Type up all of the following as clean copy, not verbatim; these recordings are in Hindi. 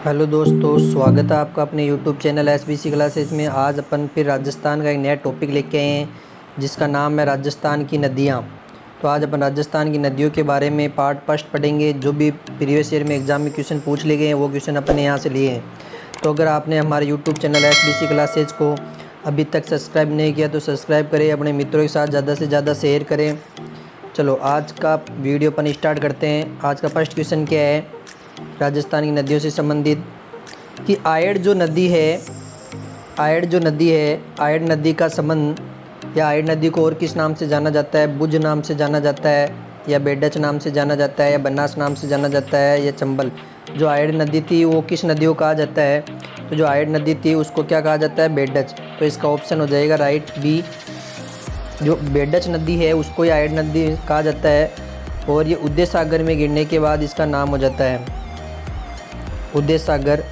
हेलो दोस्तों, स्वागत है आपका अपने यूट्यूब चैनल SBC क्लासेज में। आज अपन फिर राजस्थान का एक नया टॉपिक लेके आए हैं जिसका नाम है राजस्थान की नदियाँ। तो आज अपन राजस्थान की नदियों के बारे में पार्ट फर्स्ट पढ़ेंगे। जो भी प्रीवियस ईयर में एग्जाम में क्वेश्चन पूछ लिए गए हैं वो क्वेश्चन अपने यहाँ से लिए हैं। तो अगर आपने हमारे यूट्यूब चैनल SBC क्लासेज को अभी तक सब्सक्राइब नहीं किया तो सब्सक्राइब करें, अपने मित्रों के साथ ज़्यादा से ज़्यादा शेयर करें। चलो आज का वीडियो अपन स्टार्ट करते हैं। आज का फर्स्ट क्वेश्चन क्या है राजस्थान की नदियों से संबंधित कि आयड़ जो नदी है, आयड़ नदी का संबंध या आयड़ नदी को और किस नाम से जाना जाता है? बुज नाम से जाना जाता है या बेडच नाम से जाना जाता है या बनास नाम से जाना जाता है या चंबल? जो आयड़ नदी थी वो किस नदी को कहा जाता है? तो जो आयड़ नदी थी उसको क्या कहा जाता है? बेडच। तो इसका ऑप्शन हो जाएगा राइट बी। जो बेडच नदी है उसको ही आयड़ नदी कहा जाता है और ये उदय सागर में गिरने के बाद इसका नाम हो जाता है उदय सागर,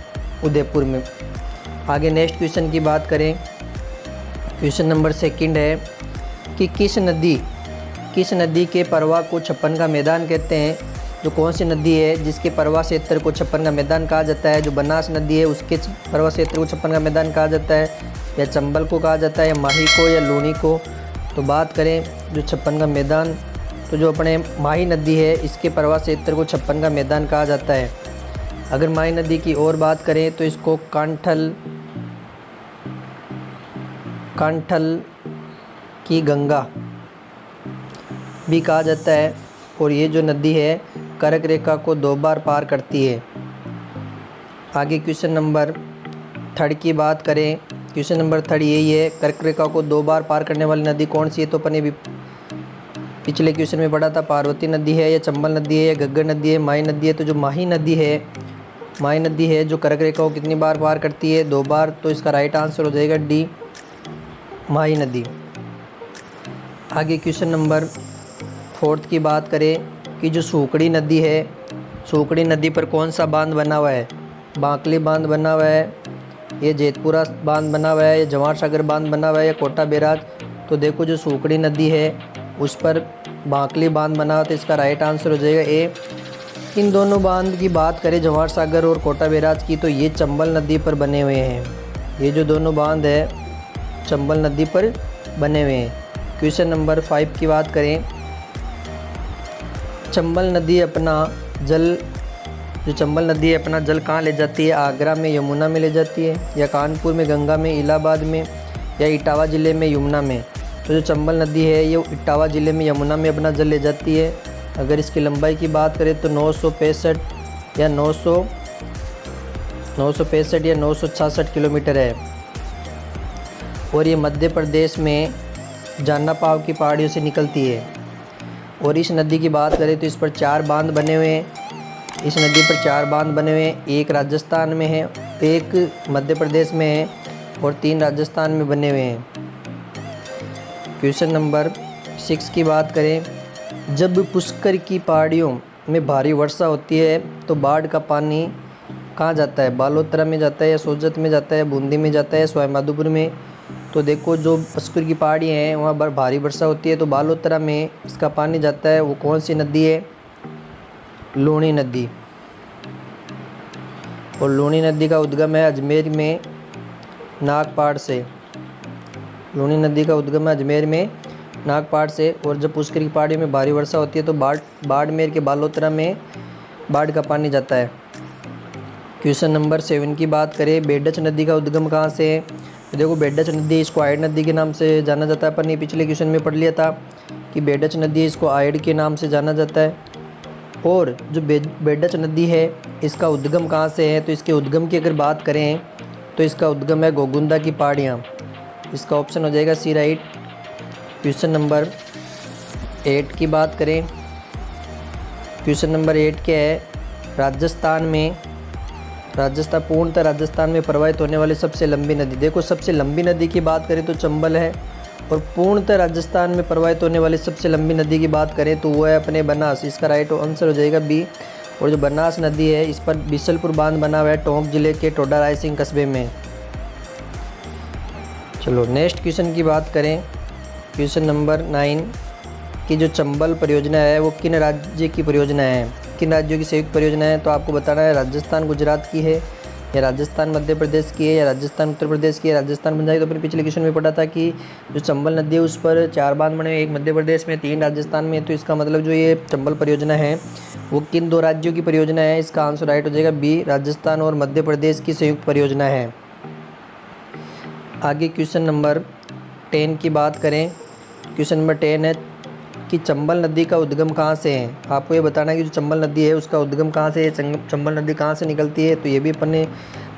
उदयपुर में। आगे नेक्स्ट क्वेश्चन की बात करें। क्वेश्चन नंबर सेकंड है कि किस नदी के प्रवाह को छप्पन का मैदान कहते हैं? जो कौन सी नदी है जिसके प्रवाह क्षेत्र को छप्पन का मैदान कहा जाता है? जो बनास नदी है उसके प्रवाह क्षेत्र को छप्पन का मैदान कहा जाता है या चंबल को कहा जाता है या माही को या लूनी को? तो बात करें जो छप्पन का मैदान, तो जो अपने माही नदी है इसके प्रवाह क्षेत्र को छप्पन का मैदान कहा जाता है। अगर माही नदी की और बात करें तो इसको कांठल की गंगा भी कहा जाता है और ये जो नदी है कर्क रेखा को 2 बार पार करती है। आगे क्वेश्चन नंबर थर्ड की बात करें। क्वेश्चन नंबर थर्ड यही है, कर्क रेखा को 2 बार पार करने वाली नदी कौन सी है? तो अपन ये भी पिछले क्वेश्चन में पढ़ा था, पार्वती नदी है या चंबल नदी है या घग्गर नदी है, माही नदी है। तो जो माही नदी है जो कर्क रेखा को कितनी बार पार करती है? 2 बार। तो इसका राइट आंसर हो जाएगा डी, माही नदी। आगे क्वेश्चन नंबर फोर्थ की बात करें कि जो सूखड़ी नदी है, सूखड़ी नदी पर कौन सा बांध बना हुआ है? बांकली बांध बना हुआ है, ये जेतपुरा बांध बना हुआ है, या जवाहर सागर बांध बना हुआ है या कोटा बैराज? तो देखो जो सूखड़ी नदी है उस पर बांकली बांध बना हुआ, तो इसका राइट आंसर हो जाएगा ए। इन दोनों बांध की बात करें जवाहर सागर और कोटा बैराज की, तो ये चंबल नदी पर बने हुए हैं। ये जो दोनों बांध है चंबल नदी पर बने हुए हैं। क्वेश्चन नंबर 5 की बात करें। चंबल नदी अपना जल कहाँ ले जाती है? आगरा में यमुना में ले जाती है या कानपुर में गंगा में, इलाहाबाद में या इटावा ज़िले में यमुना में? तो जो चंबल नदी है ये इटावा ज़िले में यमुना में अपना जल ले जाती है। अगर इसकी लंबाई की बात करें तो 965 या 966 किलोमीटर है और ये मध्य प्रदेश में जाना पाव की पहाड़ियों से निकलती है। और इस नदी की बात करें तो इस पर 4 बांध बने हुए हैं। इस नदी पर 4 बांध बने हुए हैं, एक राजस्थान में है, एक मध्य प्रदेश में है और 3 राजस्थान में बने हुए हैं। क्वेश्चन नंबर 6 की बात करें। जब पुष्कर की पहाड़ियों में भारी वर्षा होती है तो बाढ़ का पानी कहाँ जाता है? बालोतरा में जाता है या सोजत में जाता है, बूंदी में जाता है या सवाईमाधोपुर में? तो देखो जो पुष्कर की पहाड़ियाँ हैं वहाँ भारी वर्षा होती है तो बालोतरा में इसका पानी जाता है। वो कौन सी नदी है? लूनी नदी। और लूनी नदी का उद्गम है अजमेर में नागपाड़ से। लूनी नदी का उद्गम है अजमेर में नागपाड़ से। और जब पुष्कर की पहाड़ी में भारी वर्षा होती है तो बाड़मेर के बालोतरा में बाढ़ का पानी जाता है। क्वेश्चन नंबर 7 की बात करें। बेडच नदी का उद्गम कहाँ से है? तो देखो बेडच नदी इसको आयड़ नदी के नाम से जाना जाता है। अपन ने पिछले क्वेश्चन में पढ़ लिया था कि बेडच नदी इसको आयड़ के नाम से जाना जाता है। और जो बेडच नदी है इसका उद्गम कहाँ से है? तो इसके उद्गम की अगर बात करें तो इसका उद्गम है गोगुंदा की पहाड़ियाँ। इसका ऑप्शन हो जाएगा सी राइट। क्वेश्चन नंबर 8 की बात करें। क्वेश्चन नंबर 8 क्या है? पूर्णतः राजस्थान में प्रवाहित होने वाली सबसे लंबी नदी। देखो सबसे लंबी नदी की बात करें तो चंबल है और पूर्णतः राजस्थान में प्रवाहित होने वाली सबसे लंबी नदी की बात करें तो वो है अपने बनास। इसका राइट आंसर हो जाएगा बी। और जो बनास नदी है इस पर बिसलपुर बांध बना हुआ है टोंक जिले के टोडा रायसिंह कस्बे में। चलो नेक्स्ट क्वेश्चन की बात करें। क्वेश्चन नंबर 9 की जो चंबल परियोजना है वो किन राज्य की परियोजना है? किन राज्यों की संयुक्त परियोजना है? तो आपको बताना है राजस्थान गुजरात की है या राजस्थान मध्य प्रदेश की है, या राजस्थान उत्तर प्रदेश की है, राजस्थान बन जाएगी। तो अपने पिछले क्वेश्चन में पढ़ा था कि जो चंबल नदी है उस पर 4 बांध बने, एक मध्य प्रदेश में, 3 राजस्थान में। तो इसका मतलब जो ये चंबल परियोजना है वो किन 2 राज्यों की परियोजना है? इसका आंसर राइट हो जाएगा बी, राजस्थान और मध्य प्रदेश की संयुक्त परियोजना है। आगे क्वेश्चन नंबर 10 की बात करें। क्वेश्चन नंबर 10 है कि चंबल नदी का उद्गम कहाँ से है? आपको ये बताना है कि जो चंबल नदी है उसका उद्गम कहाँ से है, चंबल नदी कहाँ से निकलती है। तो ये भी अपन ने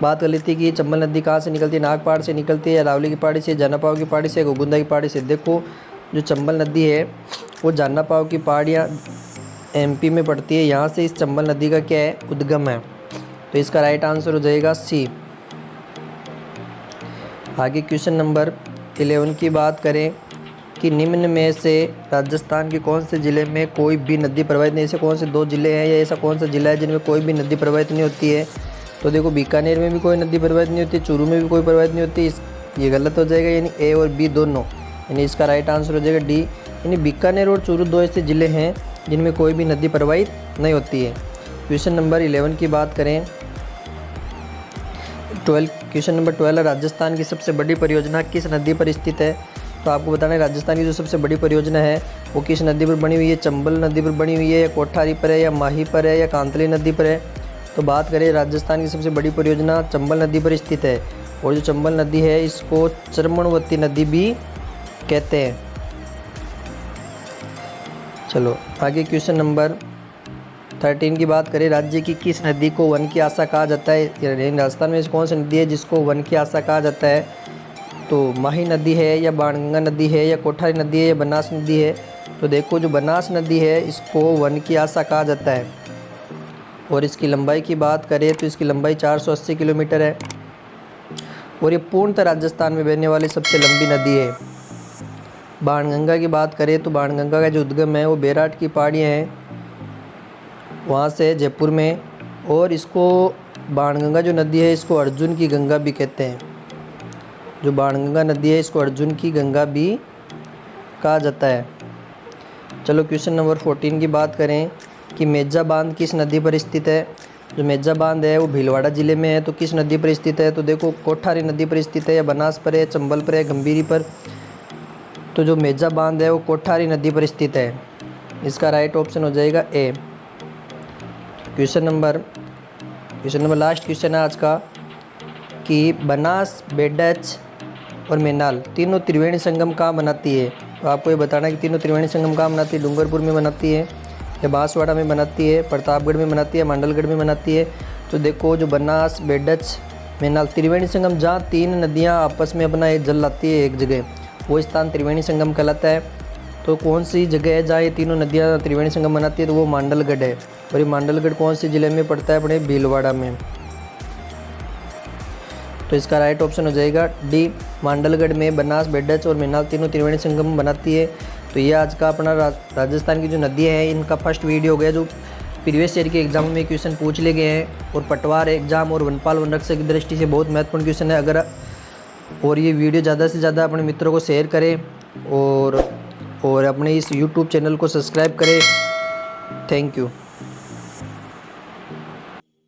बात कर ली थी कि चंबल नदी कहाँ से निकलती है, नाग पहाड़ से निकलती है, या रावली की पहाड़ी से, जानापाव की पहाड़ी से, गोगुंदा की पहाड़ी से। देखो जो चंबल नदी है वो जानापाव की पहाड़ियाँ MP में पड़ती है, यहाँ से इस चंबल नदी का क्या है, उद्गम है। तो इसका राइट आंसर हो जाएगा सी। आगे क्वेश्चन नंबर 11 की बात करें कि निम्न में से राजस्थान के कौन से ज़िले में कोई भी नदी प्रवाहित नहीं, ऐसे कौन से 2 ज़िले हैं या ऐसा कौन सा ज़िला है जिनमें कोई भी नदी प्रवाहित नहीं होती है? तो देखो बीकानेर में भी कोई नदी प्रवाहित नहीं होती, चूरू में भी कोई प्रवाहित नहीं होती। ये गलत हो जाएगा, यानी A और B दोनों, यानी इसका राइट आंसर हो जाएगा डी। यानी बीकानेर और चूरू 2 ऐसे ज़िले हैं जिनमें कोई भी नदी प्रवाहित नहीं होती है। क्वेश्चन नंबर 11 की बात करें, क्वेश्चन नंबर 12 राजस्थान की सबसे बड़ी परियोजना किस नदी पर स्थित है? तो आपको बताना है राजस्थान की जो सबसे बड़ी परियोजना है वो किस नदी पर बनी हुई है? चंबल नदी पर बनी हुई है, या कोठारी पर है, या माही पर है, या कांतली नदी पर है? तो बात करें राजस्थान की सबसे बड़ी परियोजना चंबल नदी पर स्थित है, और जो चंबल नदी है इसको चर्मणवती नदी भी कहते हैं। चलो आगे क्वेश्चन नंबर 13 की बात करें, राज्य की किस नदी को वन की आशा कहा जाता है? राजस्थान में कौन सी नदी है जिसको वन की आशा कहा जाता है? तो माही नदी है, या बाणगंगा नदी है, या कोठारी नदी है, या बनास नदी है? तो देखो जो बनास नदी है इसको वन की आशा कहा जाता है, और इसकी लंबाई की बात करें तो इसकी लंबाई 480 किलोमीटर है, और ये पूर्णतः राजस्थान में बहने वाली सबसे लंबी नदी है। बाणगंगा की बात करें तो बाणगंगा का जो उद्गम है वो बेराट की पहाड़ियाँ हैं, वहाँ से जयपुर में, और इसको बाणगंगा जो नदी है इसको अर्जुन की गंगा भी कहते हैं। जो बाणगंगा नदी है इसको अर्जुन की गंगा भी कहा जाता है। चलो क्वेश्चन नंबर 14 की बात करें कि मेजा बांध किस नदी पर स्थित है? जो मेजा बांध है वो भीलवाड़ा ज़िले में है, तो किस नदी पर स्थित है? तो देखो कोठारी नदी पर स्थित है, या बनास पर है, चंबल पर है, गंभीरी पर? तो जो मेजा बांध है वो कोठारी नदी पर स्थित है, इसका राइट ऑप्शन हो जाएगा ए। क्वेश्चन नंबर लास्ट क्वेश्चन है आज का कि बनास, बेडच और मेनाल तीनों त्रिवेणी संगम कहाँ बनाती है? तो आपको ये बताना है कि तीनों त्रिवेणी संगम कहाँ बनाती है। डूंगरपुर में बनाती है, या बांसवाड़ा में बनाती है, प्रतापगढ़ में बनाती है, मांडलगढ़ में बनाती है? तो देखो जो बनास, बेडच, मेनाल त्रिवेणी संगम जहाँ 3 नदियाँ आपस में अपना एक जल लाती है एक जगह, वो स्थान त्रिवेणी संगम कहलाता है। तो कौन सी जगह है जहाँ ये तीनों नदियाँ त्रिवेणी संगम बनाती है? तो वो मांडलगढ़ है, और ये मांडलगढ़ कौन से ज़िले में पड़ता है? अपने भीलवाड़ा में। तो इसका राइट ऑप्शन हो जाएगा डी, मांडलगढ़ में बनास, बेडच और मेनाल तीनों त्रिवेणी संगम बनाती है। तो ये आज का अपना राजस्थान की जो नदियाँ हैं इनका फर्स्ट वीडियो हो गया, जो प्रीवियस ईयर के एग्जाम में क्वेश्चन पूछ ले गए हैं, और पटवार एग्जाम और वनपाल वनरक्षक की दृष्टि से बहुत महत्वपूर्ण क्वेश्चन है। अगर और ये वीडियो ज़्यादा से ज़्यादा अपने मित्रों को शेयर करें, और अपने इस YouTube चैनल को सब्सक्राइब करें। Thank you.